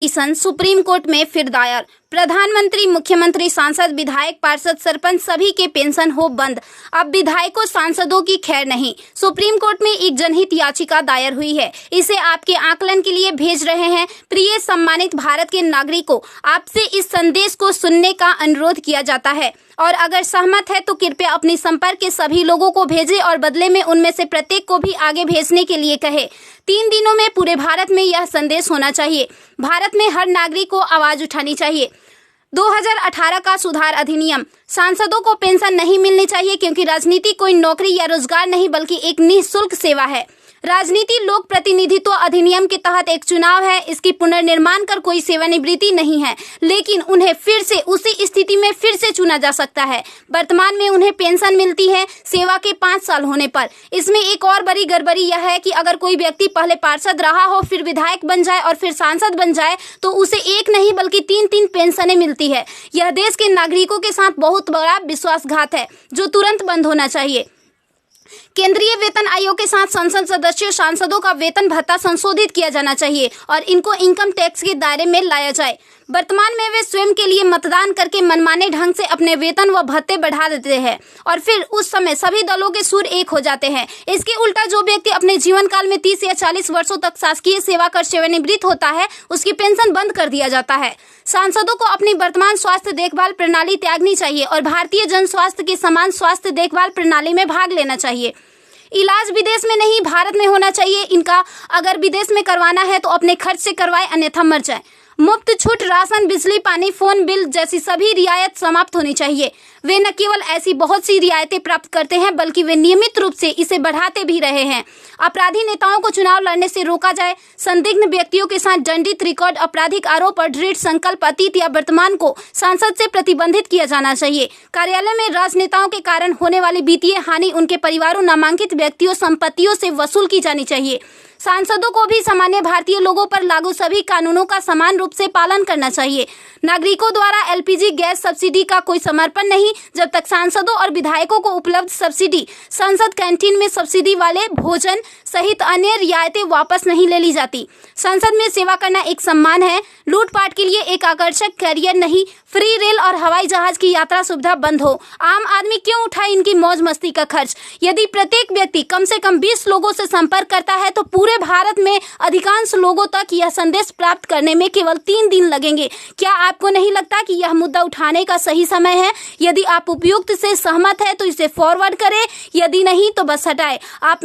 Petition supreme court में फिर दायर। प्रधानमंत्री, मुख्यमंत्री, सांसद, विधायक, पार्षद, सरपंच सभी के पेंशन हो बंद। अब विधायकों, सांसदों की खैर नहीं। सुप्रीम कोर्ट में एक जनहित याचिका दायर हुई है। इसे आपके आकलन के लिए भेज रहे हैं। प्रिय सम्मानित भारत के नागरिकों, आपसे इस संदेश को सुनने का अनुरोध किया जाता है और अगर सहमत है तो कृपया अपने संपर्क के सभी लोगों को भेजें और बदले में उनमें से प्रत्येक को भी आगे भेजने के लिए कहे। 3 दिनों में पूरे भारत में यह संदेश होना चाहिए। भारत में हर नागरिक को आवाज उठानी चाहिए। 2018 का सुधार अधिनियम। सांसदों को पेंशन नहीं मिलनी चाहिए क्योंकि राजनीति कोई नौकरी या रोजगार नहीं बल्कि एक निःशुल्क सेवा है। राजनीति लोक प्रतिनिधित्व अधिनियम के तहत एक चुनाव है। इसकी पुनर्निर्माण कर कोई सेवानिवृत्ति नहीं है, लेकिन उन्हें फिर से उसी स्थिति में फिर से चुना जा सकता है। वर्तमान में उन्हें पेंशन मिलती है सेवा के 5 साल होने पर। इसमें एक और बड़ी गड़बड़ी यह है कि अगर कोई व्यक्ति पहले पार्षद रहा हो, फिर विधायक बन जाए और फिर सांसद बन जाए तो उसे एक नहीं बल्कि 3-3 पेंशनें मिलती है। यह देश के नागरिकों के साथ बहुत बड़ा विश्वासघात है जो तुरंत बंद होना चाहिए। केंद्रीय वेतन आयोग के साथ संसद सदस्यों, सांसदों का वेतन भत्ता संशोधित किया जाना चाहिए और इनको इनकम टैक्स के दायरे में लाया जाए। वर्तमान में वे स्वयं के लिए मतदान करके मनमाने ढंग से अपने वेतन व भत्ते बढ़ा देते हैं और फिर उस समय सभी दलों के सुर एक हो जाते हैं। इसके उल्टा जो व्यक्ति अपने जीवन काल में 30 या 40 वर्षों तक शासकीय सेवा कर सेवानिवृत्त होता है, उसकी पेंशन बंद कर दिया जाता है। सांसदों को अपनी वर्तमान स्वास्थ्य देखभाल प्रणाली त्यागनी चाहिए और भारतीय जन स्वास्थ्य के समान स्वास्थ्य देखभाल प्रणाली में भाग लेना चाहिए। इलाज विदेश में नहीं, भारत में होना चाहिए इनका। अगर विदेश में करवाना है तो अपने खर्च से करवाए, अन्यथा मर जाए। मुफ्त छूट राशन, बिजली, पानी, फोन बिल जैसी सभी रियायत समाप्त होनी चाहिए। वे न केवल ऐसी बहुत सी रियायतें प्राप्त करते हैं बल्कि वे नियमित रूप से इसे बढ़ाते भी रहे हैं। अपराधी नेताओं को चुनाव लड़ने से रोका जाए। संदिग्ध व्यक्तियों के साथ दंडित रिकॉर्ड, आपराधिक आरोप और दृढ़ संकल्प अतीत या वर्तमान को संसद से प्रतिबंधित किया जाना चाहिए। कार्यालय में राजनेताओं के कारण होने वाली वित्तीय हानि उनके परिवारों, नामांकित व्यक्तियों, संपत्तियों से वसूल की जानी चाहिए। सांसदों को भी सामान्य भारतीय लोगों पर लागू सभी कानूनों का समान रूप से पालन करना चाहिए। नागरिकों द्वारा एलपीजी गैस सब्सिडी का कोई समर्पण नहीं जब तक सांसदों और विधायकों को उपलब्ध सब्सिडी, संसद कैंटीन में सब्सिडी वाले भोजन सहित अन्य रियायतें वापस नहीं ले ली जाती। संसद में सेवा करना एक सम्मान है, लूटपाट के लिए एक आकर्षक कैरियर नहीं। फ्री रेल और हवाई जहाज की यात्रा सुविधा बंद हो। आम आदमी क्यों उठाए इनकी मौज मस्ती का खर्च? यदि प्रत्येक व्यक्ति कम से कम 20 लोगों से संपर्क करता है तो पूरे भारत में अधिकांश लोगों तक यह संदेश प्राप्त करने में केवल 3 दिन लगेंगे। क्या आपको नहीं लगता कि यह मुद्दा उठाने का सही समय है? यदि आप उपयुक्त से सहमत है तो इसे फॉरवर्ड करें, यदि नहीं तो बस हटाएं। आप